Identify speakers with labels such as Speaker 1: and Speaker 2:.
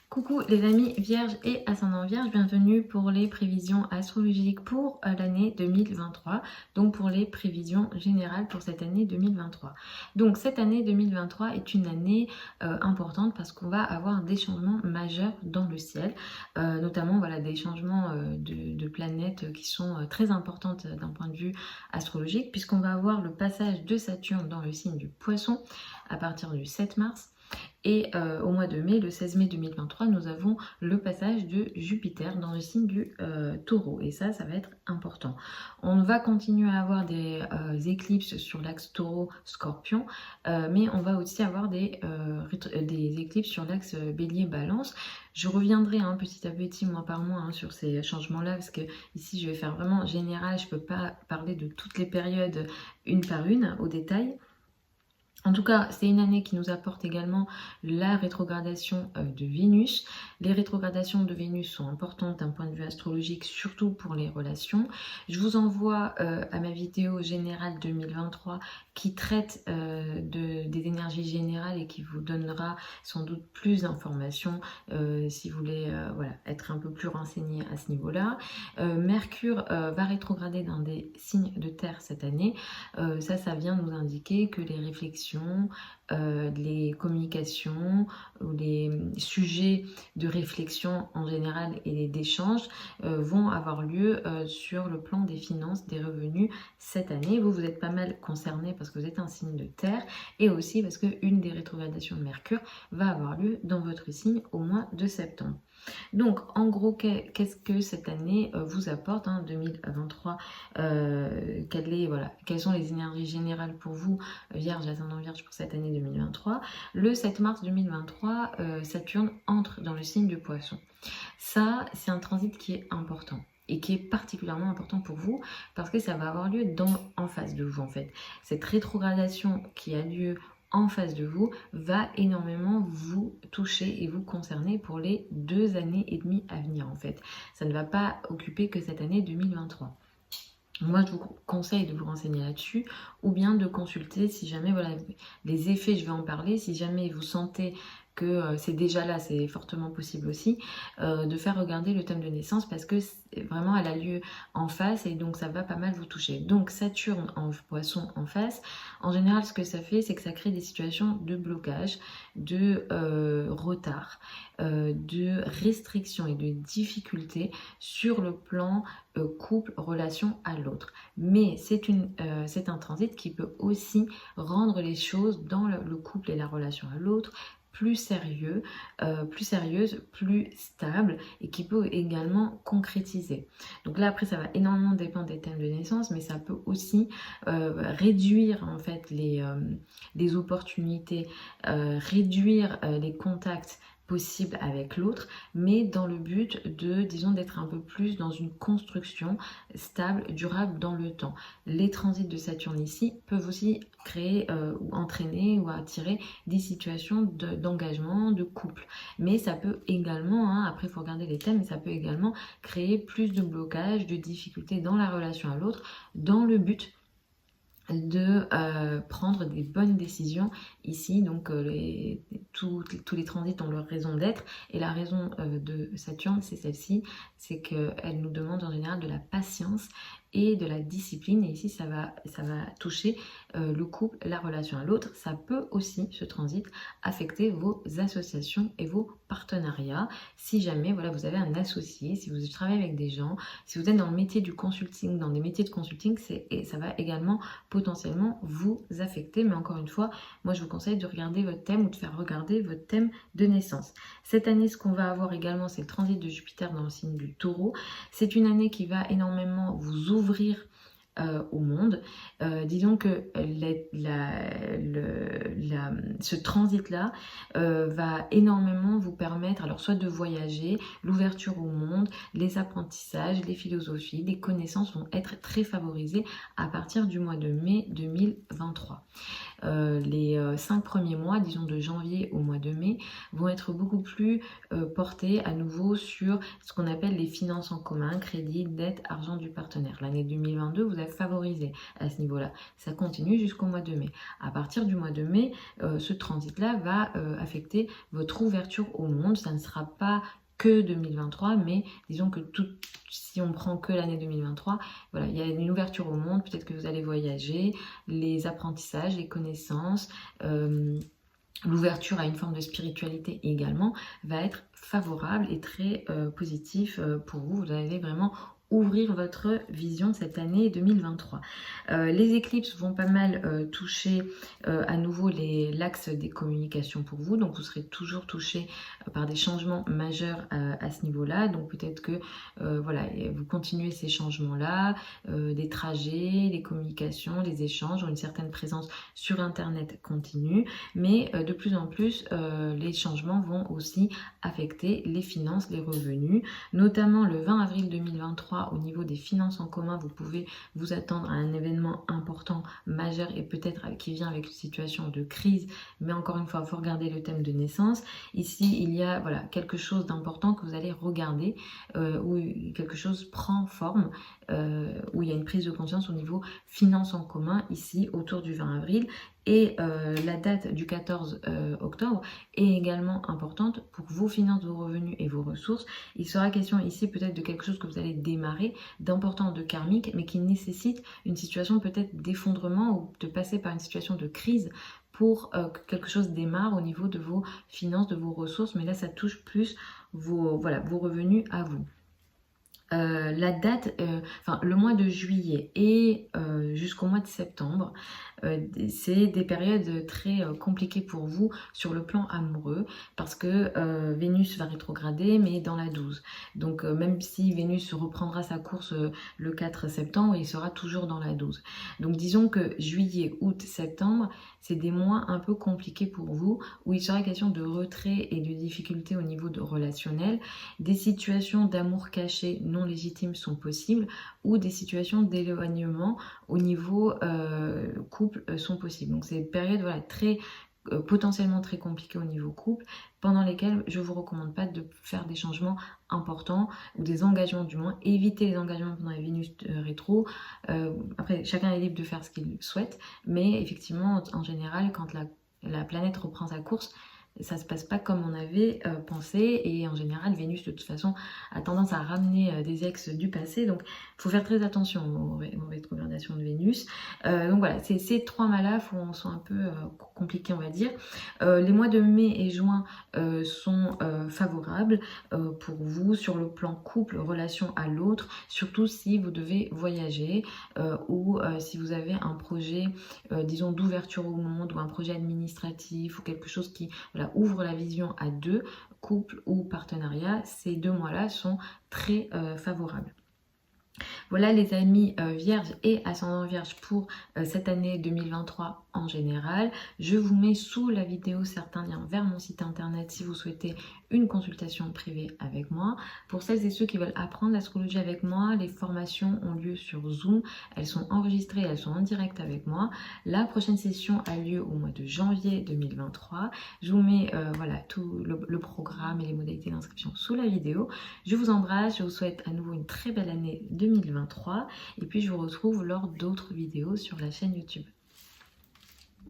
Speaker 1: Coucou les amis vierges et ascendant vierge, bienvenue pour les prévisions astrologiques pour l'année 2023, donc pour les prévisions générales pour cette année 2023. Donc cette année 2023 est une année importante parce qu'on va avoir des changements majeurs dans le ciel, notamment voilà, des changements de planètes qui sont très importantes d'un point de vue astrologique, puisqu'on va avoir le passage de Saturne dans le signe du Poisson à partir du 7 mars. Et au mois de mai, le 16 mai 2023, nous avons le passage de Jupiter dans le signe du Taureau. Et ça va être important. On va continuer à avoir des éclipses sur l'axe Taureau-Scorpion, mais on va aussi avoir des éclipses sur l'axe Bélier-Balance. Je reviendrai petit à petit, mois par mois, sur ces changements-là, parce que ici, je vais faire vraiment général. Je ne peux pas parler de toutes les périodes une par une, au détail. En tout cas, c'est une année qui nous apporte également la rétrogradation de Vénus. Les rétrogradations de Vénus sont importantes d'un point de vue astrologique, surtout pour les relations. Je vous envoie à ma vidéo générale 2023 qui traite des énergies générales et qui vous donnera sans doute plus d'informations si vous voulez être un peu plus renseigné à ce niveau-là. Mercure va rétrograder dans des signes de terre cette année. Ça vient nous indiquer que les réflexions, les communications ou les sujets de réflexion en général et d'échange vont avoir lieu sur le plan des finances, des revenus cette année. Vous êtes pas mal concerné parce que vous êtes un signe de terre et aussi parce qu'une des rétrogradations de Mercure va avoir lieu dans votre signe au mois de septembre. Donc en gros, qu'est-ce que cette année vous apporte 2023 quelles sont les énergies générales pour vous, Vierge, ascendant Vierge, pour cette année 2023. Le 7 mars 2023, Saturne entre dans le signe du Poisson. Ça, c'est un transit qui est important et qui est particulièrement important pour vous parce que ça va avoir lieu en face de vous en fait. Cette rétrogradation qui a lieu en face de vous va énormément vous toucher et vous concerner pour les 2 années et demie à venir en fait. Ça ne va pas occuper que cette année 2023. Moi, je vous conseille de vous renseigner là-dessus ou bien de consulter si jamais, les effets, je vais en parler, si jamais vous sentez que c'est déjà là, c'est fortement possible aussi, de faire regarder le thème de naissance parce que vraiment elle a lieu en face et donc ça va pas mal vous toucher. Donc Saturne en Poisson en face, en général ce que ça fait, c'est que ça crée des situations de blocage, de retard, de restriction et de difficulté sur le plan couple, relation à l'autre. Mais c'est un transit qui peut aussi rendre les choses dans le couple et la relation à l'autre plus sérieux, plus sérieuse, plus stable et qui peut également concrétiser. Donc là après ça va énormément dépendre des thèmes de naissance, mais ça peut aussi réduire en fait les opportunités, réduire les contacts possible avec l'autre, mais dans le but disons, d'être un peu plus dans une construction stable, durable dans le temps. Les transits de Saturne ici peuvent aussi créer ou entraîner ou attirer des situations d'engagement, de couple. Mais ça peut également, après il faut regarder les thèmes, mais ça peut également créer plus de blocages, de difficultés dans la relation à l'autre, dans le but de prendre des bonnes décisions ici. Donc tous les transits ont leur raison d'être et la raison de Saturne c'est celle-ci, c'est qu'elle nous demande en général de la patience et de la discipline et ici ça va toucher le couple, la relation à l'autre. Ça peut aussi, ce transit, affecter vos associations et vos partenariats si jamais vous avez un associé, si vous travaillez avec des gens, si vous êtes dans le métier du consulting, dans des métiers de consulting, ça va également potentiellement vous affecter. Mais encore une fois, moi je vous conseille de regarder votre thème ou de faire regarder votre thème de naissance. Cette année, ce qu'on va avoir également, c'est le transit de Jupiter dans le signe du Taureau. C'est une année qui va énormément vous ouvrir au monde. Disons que ce transit-là va énormément vous permettre, alors soit de voyager, l'ouverture au monde, les apprentissages, les philosophies, les connaissances vont être très favorisées à partir du mois de mai 2023. les 5 premiers mois, disons de janvier au mois de mai, vont être beaucoup plus portés à nouveau sur ce qu'on appelle les finances en commun, crédit, dette, argent du partenaire. L'année 2022 vous a favorisé à ce niveau-là. Ça continue jusqu'au mois de mai. À partir du mois de mai, ce transit-là va affecter votre ouverture au monde. Ça ne sera pas que 2023, mais disons que si on prend que l'année 2023, voilà, il y a une ouverture au monde, peut-être que vous allez voyager, les apprentissages, les connaissances, l'ouverture à une forme de spiritualité également va être favorable et très positif pour vous. Vous allez vraiment ouvrir votre vision cette année 2023. Les éclipses vont pas mal toucher à nouveau l'axe des communications pour vous, donc vous serez toujours touché par des changements majeurs à ce niveau-là, donc peut-être que voilà, vous continuez ces changements-là, des trajets, les communications, les échanges, ont une certaine présence sur Internet continue, mais de plus en plus, les changements vont aussi affecter les finances, les revenus, notamment le 20 avril 2023 au niveau des finances en commun, vous pouvez vous attendre à un événement important, majeur et peut-être qui vient avec une situation de crise, mais encore une fois, il faut regarder le thème de naissance. Ici, il y a voilà, quelque chose d'important que vous allez regarder, où quelque chose prend forme, où il y a une prise de conscience au niveau finances en commun, ici, autour du 20 avril. Et la date du 14 octobre est également importante pour vos finances, vos revenus et vos ressources. Il sera question ici peut-être de quelque chose que vous allez démarrer, d'important, de karmique, mais qui nécessite une situation peut-être d'effondrement ou de passer par une situation de crise pour que quelque chose démarre au niveau de vos finances, de vos ressources. Mais là, ça touche plus vos revenus à vous. La date, le mois de juillet et jusqu'au mois de septembre, c'est des périodes très compliquées pour vous sur le plan amoureux parce que Vénus va rétrograder mais dans la 12. Donc même si Vénus reprendra sa course le 4 septembre, il sera toujours dans la 12. Donc disons que juillet, août, septembre, c'est des mois un peu compliqués pour vous où il sera question de retrait et de difficultés au niveau de relationnel. Des situations d'amour caché non légitimes sont possibles ou des situations d'éloignement au niveau couple sont possibles. Donc c'est une période voilà, très potentiellement très compliquée au niveau couple, pendant lesquelles je ne vous recommande pas de faire des changements importants ou des engagements du moins. Évitez les engagements pendant la Vénus rétro. Après, chacun est libre de faire ce qu'il souhaite, mais effectivement, en général, quand la planète reprend sa course, ça se passe pas comme on avait pensé et en général Vénus de toute façon a tendance à ramener des ex du passé, donc il faut faire très attention aux rétrogradations de Vénus. Donc voilà, ces trois mois-là sont un peu compliqués on va dire. Les mois de mai et juin sont favorables pour vous sur le plan couple, relation à l'autre, surtout si vous devez voyager ou si vous avez un projet disons d'ouverture au monde ou un projet administratif ou quelque chose qui voilà, ouvre la vision à deux, couple ou partenariat, ces 2 mois-là sont très favorables. Voilà les amis vierges et ascendant vierge pour cette année 2023 en général. Je vous mets sous la vidéo certains liens vers mon site internet si vous souhaitez une consultation privée avec moi. Pour celles et ceux qui veulent apprendre l'astrologie avec moi, les formations ont lieu sur Zoom. Elles sont enregistrées, elles sont en direct avec moi. La prochaine session a lieu au mois de janvier 2023. Je vous mets voilà, tout le programme et les modalités d'inscription sous la vidéo. Je vous embrasse, je vous souhaite à nouveau une très belle année 2023 et puis je vous retrouve lors d'autres vidéos sur la chaîne YouTube.